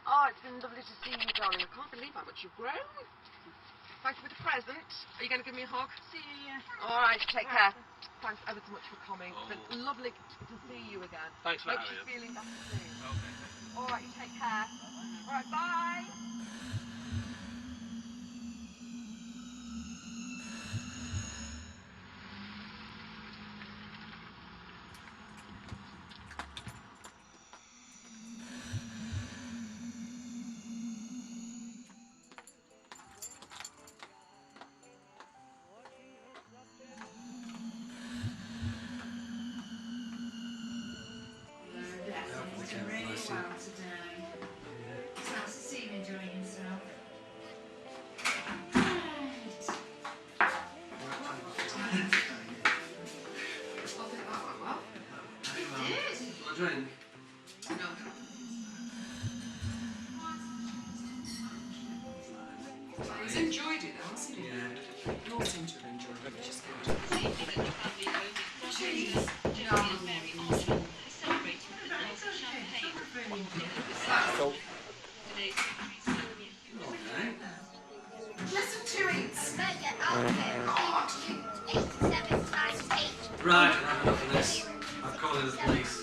Oh, it's been lovely to see you, darling. I can't believe how much you've grown. Thank you for the present. Are you going to give me a hug? See you. All right, take care. Thanks ever so much for coming. It's been lovely to see you again. Thanks for having me. Hope you're feeling better soon. Okay. All right, you take care. All right, bye. Really well today. It's nice to see you enjoying yourself. Drink. He's enjoyed it, hasn't he? Yeah. You all seem to have enjoyed it, which is good. Cheese. Listen to it. Right, I've had enough of this. I'm calling the police.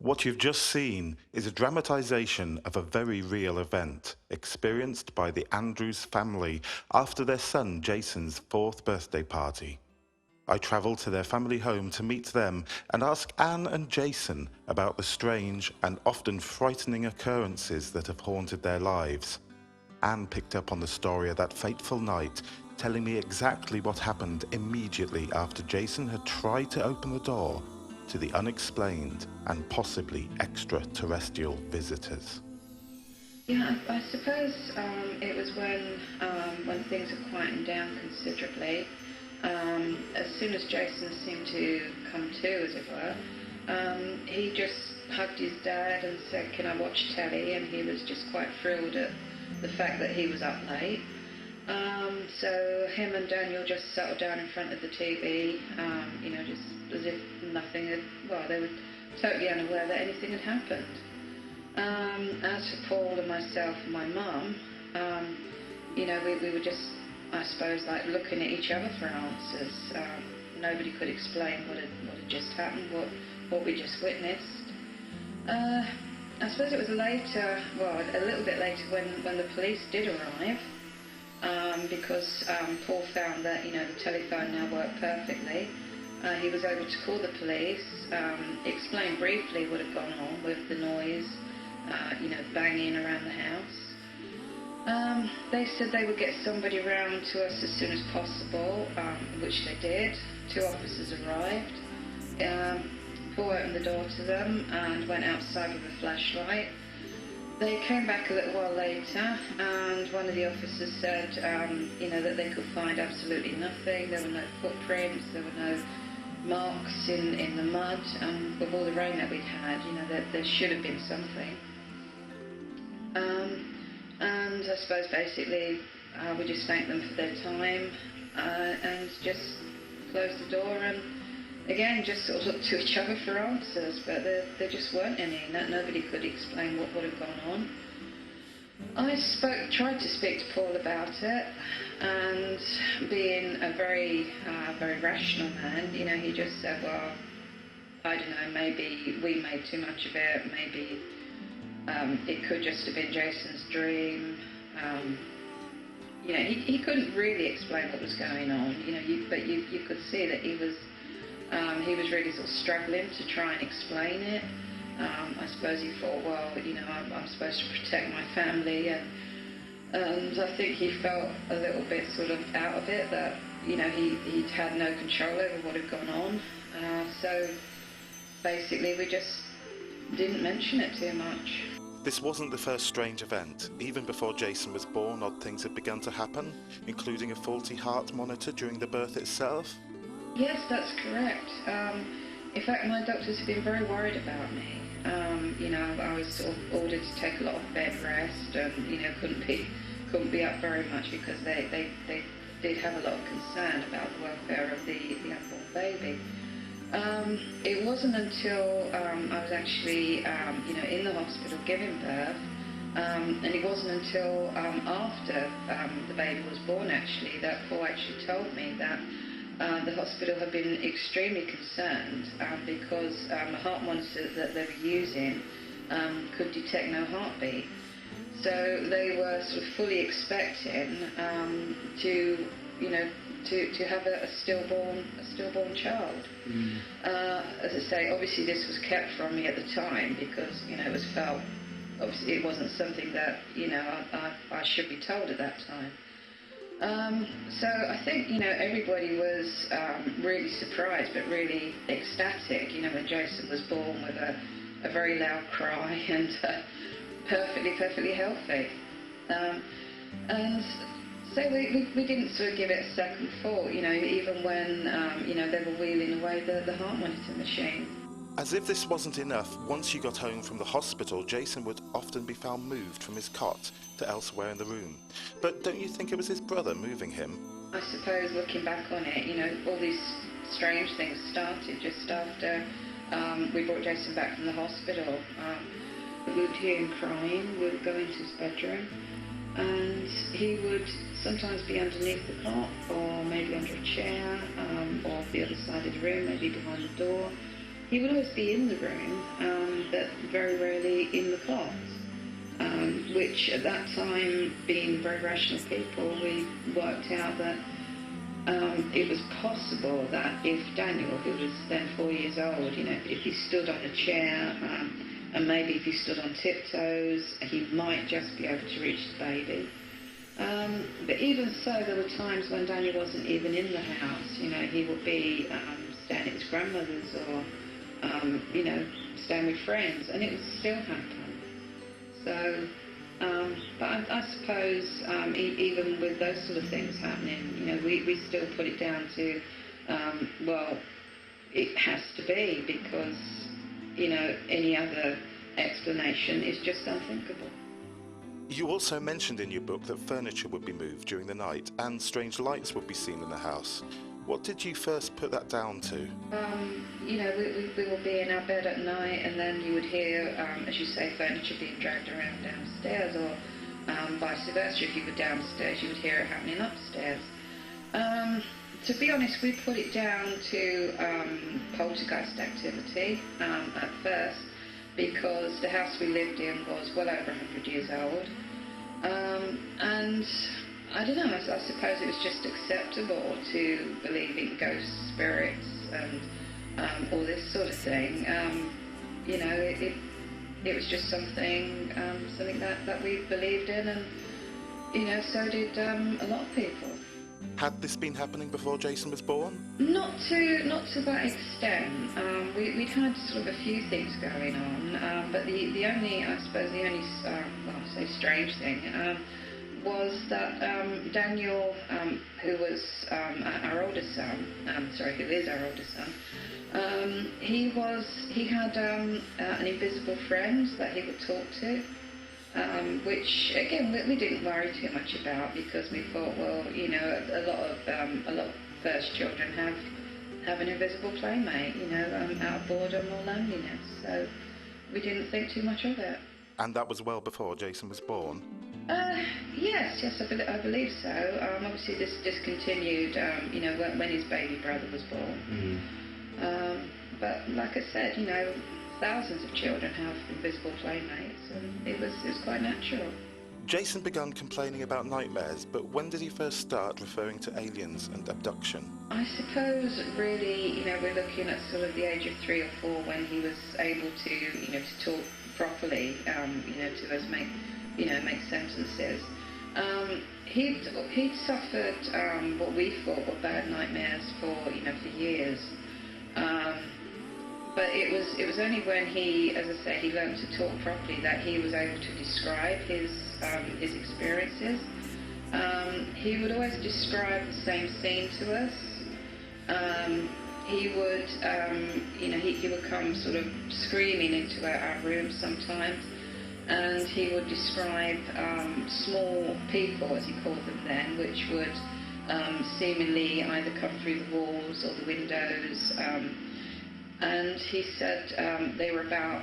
What you've just seen is a dramatisation of a very real event experienced by the Andrews family after their son Jason's 4th birthday party. I travelled to their family home to meet them and ask Anne and Jason about the strange and often frightening occurrences that have haunted their lives. Anne picked up on the story of that fateful night, telling me exactly what happened immediately after Jason had tried to open the door to the unexplained and possibly extraterrestrial visitors. Yeah, I suppose it was when things had quietened down considerably. As soon as Jason seemed to come to, as it were, he just hugged his dad and said, "Can I watch telly?" And he was just quite thrilled at the fact that he was up late. So him and Daniel just settled down in front of the TV, just as if nothing had, well, they were totally unaware that anything had happened. As for Paul and myself and my mum, we were just, I suppose, like looking at each other for answers. Nobody could explain what had just happened, what we just witnessed. I suppose it was later, well, a little bit later when the police did arrive, because Paul found that, the telephone now worked perfectly. He was able to call the police, explain briefly what had gone on with the noise, banging around the house. They said they would get somebody round to us as soon as possible, which they did. 2 officers arrived. Paul opened the door to them and went outside with a flashlight. They came back a little while later, and one of the officers said, that they could find absolutely nothing. There were no footprints, there were no marks in the mud, and with all the rain that we'd had, there should have been something. And I suppose basically we just thanked them for their time and just closed the door and again just sort of looked to each other for answers, but there just weren't any. Nobody could explain what would have gone on. I tried to speak to Paul about it, and being a very rational man, he just said, well, I don't know, maybe we made too much of it, maybe it could just have been Jason's dream. He couldn't really explain what was going on, but you could see that he was really sort of struggling to try and explain it. I suppose he thought, well, I'm supposed to protect my family, and I think he felt a little bit sort of out of it, that, he'd had no control over what had gone on. So basically we just didn't mention it too much. This wasn't the first strange event. Even before Jason was born, odd things had begun to happen, including a faulty heart monitor during the birth itself. Yes, that's correct. In fact, my doctors have been very worried about me. I was sort of ordered to take a lot of bed rest, and couldn't be up very much because they did have a lot of concern about the welfare of the unborn baby. It wasn't until I was actually, in the hospital giving birth, and it wasn't until after the baby was born, actually, that Paul actually told me that the hospital had been extremely concerned because the heart monitor that they were using could detect no heartbeat. So they were sort of fully expecting to have a stillborn child. As I say, obviously this was kept from me at the time because it was felt, obviously it wasn't something that I should be told at that time. So I think everybody was really surprised but really ecstatic when Jason was born with a very loud cry and perfectly healthy. And so we didn't sort of give it a second thought, even when, they were wheeling away the heart monitor machine. As if this wasn't enough, once you got home from the hospital, Jason would often be found moved from his cot to elsewhere in the room. But don't you think it was his brother moving him? I suppose looking back on it, all these strange things started just after we brought Jason back from the hospital. We would hear him crying, we would go into his bedroom, and he would sometimes be underneath the cot, or maybe under a chair, or the other side of the room, maybe behind the door. He would always be in the room, but very rarely in the cot, which at that time, being very rational people, we worked out that it was possible that if Daniel, who was then 4 years old, if he stood on a chair, and maybe if he stood on tiptoes, he might just be able to reach the baby. But even so, there were times when Daniel wasn't even in the house. He would be staying at his grandmother's or, staying with friends, and it would still happen. So, but I suppose even with those sort of things happening, we still put it down to, well, it has to be because, any other explanation is just unthinkable. You also mentioned in your book that furniture would be moved during the night and strange lights would be seen in the house. What did you first put that down to? We would be in our bed at night, and then you would hear, as you say, furniture being dragged around downstairs, or vice versa. If you were downstairs, you would hear it happening upstairs. To be honest, we put it down to poltergeist activity at first, because the house we lived in was well over 100 years old. And I don't know, I suppose it was just acceptable to believe in ghosts, spirits, and all this sort of thing. You know, it was just something that we believed in, and you know, so did a lot of people. Had this been happening before Jason was born? Not to that extent. We'd had sort of a few things going on, but the only, I suppose, the only, well, I say strange thing, was that Daniel, who was our oldest son, who is our oldest son, he had an invisible friend that he would talk to. Which again we didn't worry too much about, because we thought, well, you know, a lot of first children have an invisible playmate, you know, out of boredom or loneliness. So we didn't think too much of it. And that was well before Jason was born? Yes, I believe so. Obviously this discontinued, you know, when his baby brother was born. But like I said, you know, thousands of children have invisible playmates, and it was quite natural. Jason began complaining about nightmares, but when did he first start referring to aliens and abduction? I suppose really, you know, we're looking at sort of the age of 3 or 4 when he was able to, you know, to talk properly, you know, to us make sentences. He'd suffered what we thought were bad nightmares for years. But it was only when he, as I say, he learned to talk properly that he was able to describe his experiences. He would always describe the same scene to us. He would, he would come sort of screaming into our room sometimes, and he would describe small people, as he called them then, which would seemingly either come through the walls or the windows. And he said they were about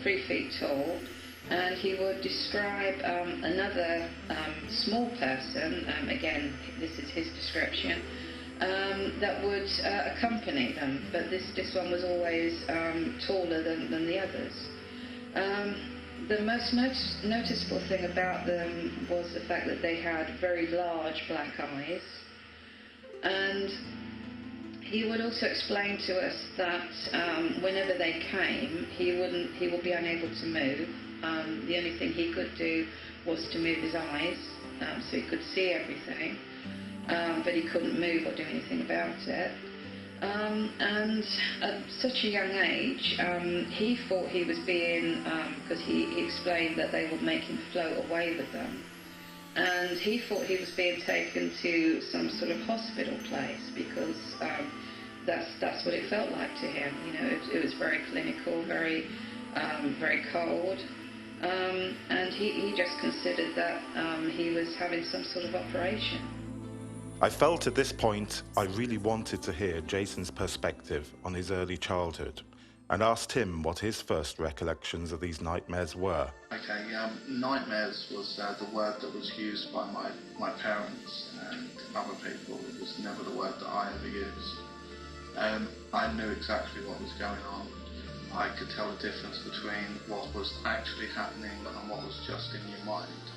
3 feet tall, and he would describe another small person, again this is his description, that would accompany them, but this one was always taller than the others. The most noticeable thing about them was the fact that they had very large black eyes, and he would also explain to us that whenever they came, he would be unable to move. The only thing he could do was to move his eyes, so he could see everything, but he couldn't move or do anything about it. And at such a young age, he thought he was being, because he explained that they would make him float away with them, and he thought he was being taken to some sort of hospital place, because that's what it felt like to him. You know, it was very clinical, very cold, and he just considered that he was having some sort of operation. I felt at this point I really wanted to hear Jason's perspective on his early childhood, and asked him what his first recollections of these nightmares were. Okay, nightmares was the word that was used by my parents and other people. It was never the word that I ever used. I knew exactly what was going on. I could tell the difference between what was actually happening and what was just in your mind.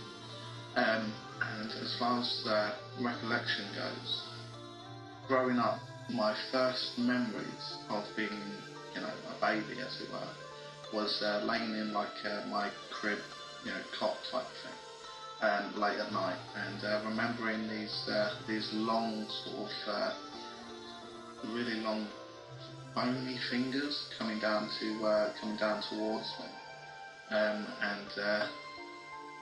And as far as recollection goes, growing up, my first memories of being, you know, a baby, as it were, was laying in like my crib, you know, cot type thing, late at night, and remembering these long sort of really long bony fingers coming down towards me, and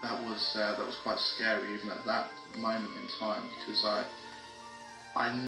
that was quite scary even at that moment in time, because I